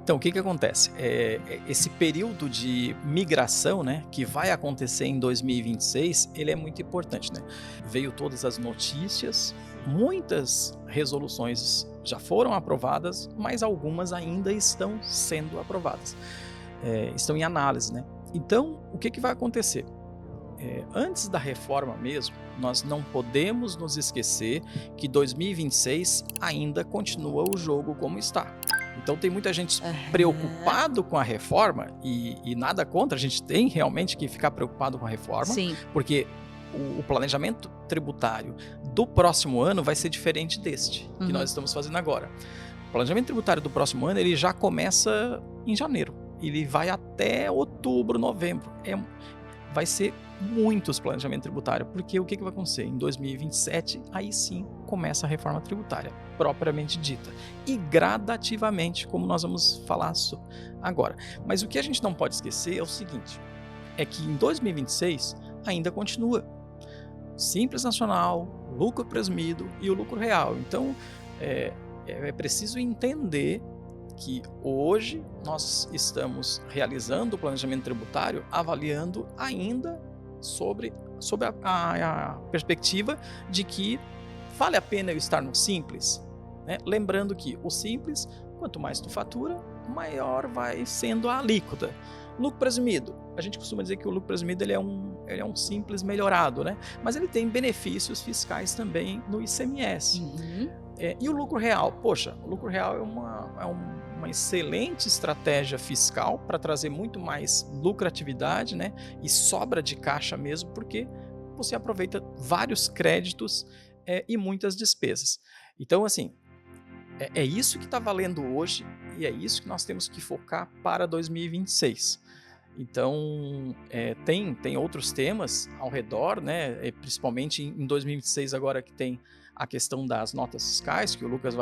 Então, o que acontece? Esse período de migração, né, que vai acontecer em 2026, ele é muito importante, né? Veio todas as notícias, muitas resoluções já foram aprovadas, mas algumas ainda estão sendo aprovadas, estão em análise, né? Então, o que vai acontecer? Antes da reforma mesmo, nós não podemos nos esquecer que 2026 ainda continua o jogo como está. Então tem muita gente Aham. preocupado com a reforma e nada contra, a gente tem realmente que ficar preocupado com a reforma, Sim. porque o planejamento tributário do próximo ano vai ser diferente deste que Uhum. nós estamos fazendo agora. O planejamento tributário do próximo ano ele já começa em janeiro, ele vai até outubro, novembro. Vai ser muitos planejamento tributário, porque o que vai acontecer? Em 2027, aí sim começa a reforma tributária, propriamente dita, e gradativamente, como nós vamos falar agora. Mas o que a gente não pode esquecer é o seguinte, é que em 2026 ainda continua Simples Nacional, lucro presumido e o lucro real. Então, é preciso entender que hoje nós estamos realizando o planejamento tributário avaliando ainda sobre a perspectiva de que vale a pena eu estar no Simples, né? Lembrando que o Simples, quanto mais tu fatura, maior vai sendo a alíquota. Lucro presumido, a gente costuma dizer que o lucro presumido ele é um Simples melhorado, né? Mas ele tem benefícios fiscais também no ICMS. Uhum. E o lucro real? Poxa, o lucro real é uma excelente estratégia fiscal para trazer muito mais lucratividade, né? E sobra de caixa mesmo, porque você aproveita vários créditos e muitas despesas. Então, assim, é isso que está valendo hoje e é isso que nós temos que focar para 2026. Então, tem outros temas ao redor, né? Principalmente em 2026 agora que tem a questão das notas fiscais, que o Lucas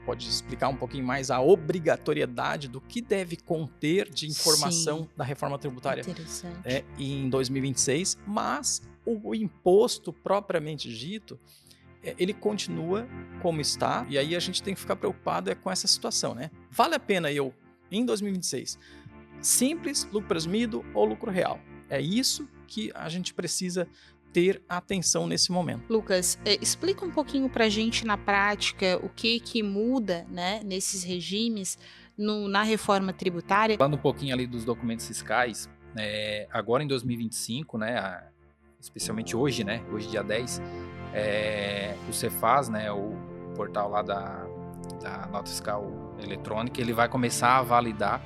pode explicar um pouquinho mais a obrigatoriedade do que deve conter de Sim, informação da reforma tributária interessante. em 2026, mas o imposto propriamente dito, ele continua como está, e aí a gente tem que ficar preocupado com essa situação, né? Vale a pena eu, em 2026, Simples, lucro presumido ou lucro real? É isso que a gente precisa ter atenção nesse momento. Lucas, explica um pouquinho para a gente na prática o que muda, né, nesses regimes na reforma tributária. Falando um pouquinho ali dos documentos fiscais, agora em 2025, né, especialmente hoje, né, hoje dia 10, o Cefaz, né, o portal lá da nota fiscal eletrônica, ele vai começar a validar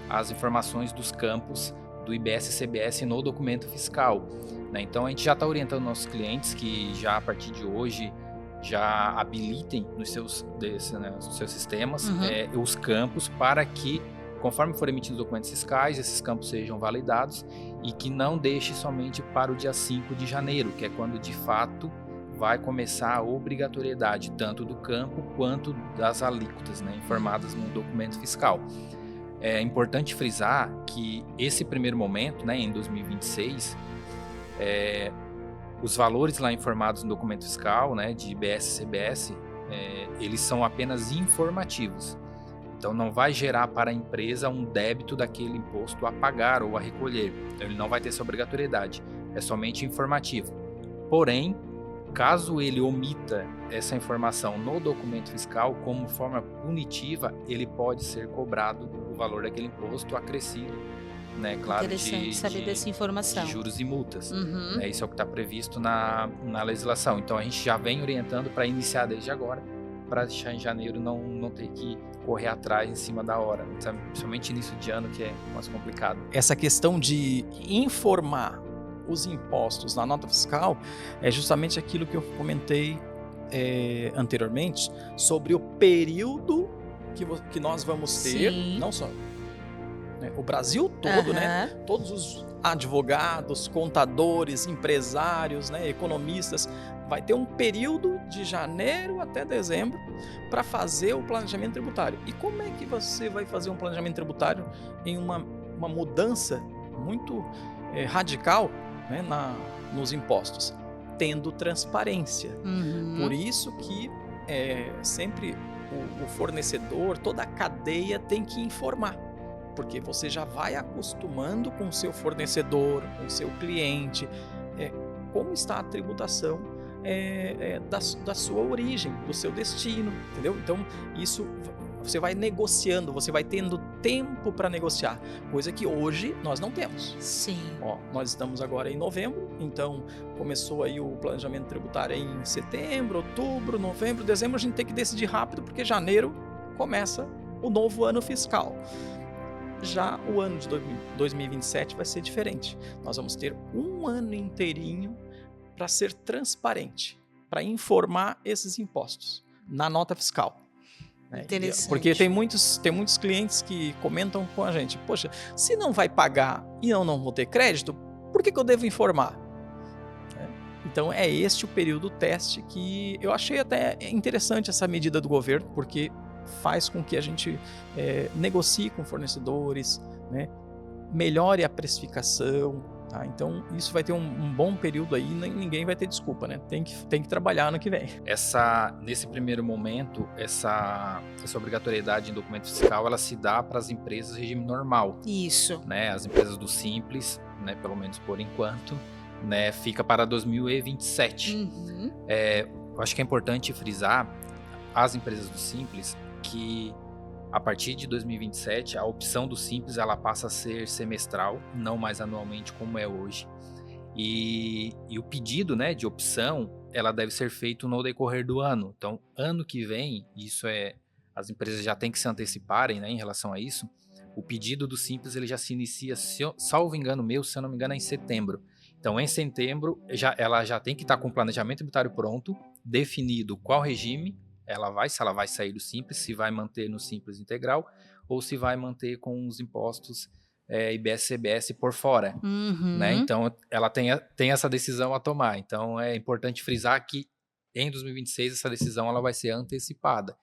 as informações dos campos do IBS e CBS no documento fiscal, né? Então a gente já está orientando nossos clientes que já a partir de hoje já habilitem nos seus sistemas Uhum. os campos para que, conforme forem emitidos documentos fiscais, esses campos sejam validados e que não deixe somente para o dia 5 de janeiro, que é quando de fato vai começar a obrigatoriedade tanto do campo quanto das alíquotas, né, informadas no documento fiscal. É importante frisar que esse primeiro momento, né, em 2026, os valores lá informados no documento fiscal, né, de IBS e CBS, eles são apenas informativos. Então não vai gerar para a empresa um débito daquele imposto a pagar ou a recolher. Então ele não vai ter essa obrigatoriedade, é somente informativo. Porém, caso ele omita essa informação no documento fiscal, como forma punitiva, ele pode ser cobrado o valor daquele imposto acrescido, né, claro, Interessante saber dessa de informação. juros e multas. Uhum. Né, isso é o que está previsto na legislação. Então a gente já vem orientando para iniciar desde agora, para deixar em janeiro não ter que correr atrás em cima da hora, sabe? Principalmente início de ano, que é mais complicado. Essa questão de informar os impostos na nota fiscal é justamente aquilo que eu comentei anteriormente sobre o período que nós vamos ter, Sim. não só o Brasil todo, né? Aham. Todos os advogados, contadores, empresários, né, economistas, vai ter um período de janeiro até dezembro para fazer o planejamento tributário. E como é que você vai fazer um planejamento tributário em uma mudança muito radical, né, nos impostos? Tendo transparência. Por Uhum. isso que sempre o fornecedor, toda a cadeia tem que informar, porque você já vai acostumando com o seu fornecedor, com o seu cliente, como está a tributação da sua origem, do seu destino, entendeu? Então, isso você vai negociando, você vai tendo tempo para negociar, coisa que hoje nós não temos. Sim. Ó, nós estamos agora em novembro, então começou aí o planejamento tributário em setembro, outubro, novembro, dezembro, a gente tem que decidir rápido, porque janeiro começa o novo ano fiscal. Já o ano de 2027 vai ser diferente. Nós vamos ter um ano inteirinho para ser transparente, para informar esses impostos na nota fiscal. Interessante. Porque tem muitos clientes que comentam com a gente, poxa, se não vai pagar e eu não vou ter crédito, por que eu devo informar? Então é este o período teste que eu achei até interessante essa medida do governo, porque faz com que a gente negocie com fornecedores, né, melhore a precificação. Tá? Então isso vai ter um bom período aí, ninguém vai ter desculpa, né? Tem que trabalhar ano que vem. Nesse primeiro momento, essa obrigatoriedade em documento fiscal, ela se dá para as empresas de regime normal. Isso. Né? As empresas do Simples, né, pelo menos por enquanto, né, fica para 2027. Uhum. Eu acho que é importante frisar as empresas do Simples que a partir de 2027, a opção do Simples ela passa a ser semestral, não mais anualmente como é hoje. E o pedido, né, de opção, ela deve ser feito no decorrer do ano. Então, ano que vem, as empresas já têm que se anteciparem, né, em relação a isso. O pedido do Simples ele já se inicia, salvo engano meu, se eu não me engano, é em setembro. Então, em setembro, ela já tem que estar com o planejamento tributário pronto, definido qual regime se ela vai sair do Simples, se vai manter no Simples integral ou se vai manter com os impostos IBS e CBS por fora. Uhum. Né? Então, ela tem essa decisão a tomar. Então, é importante frisar que em 2026 essa decisão ela vai ser antecipada.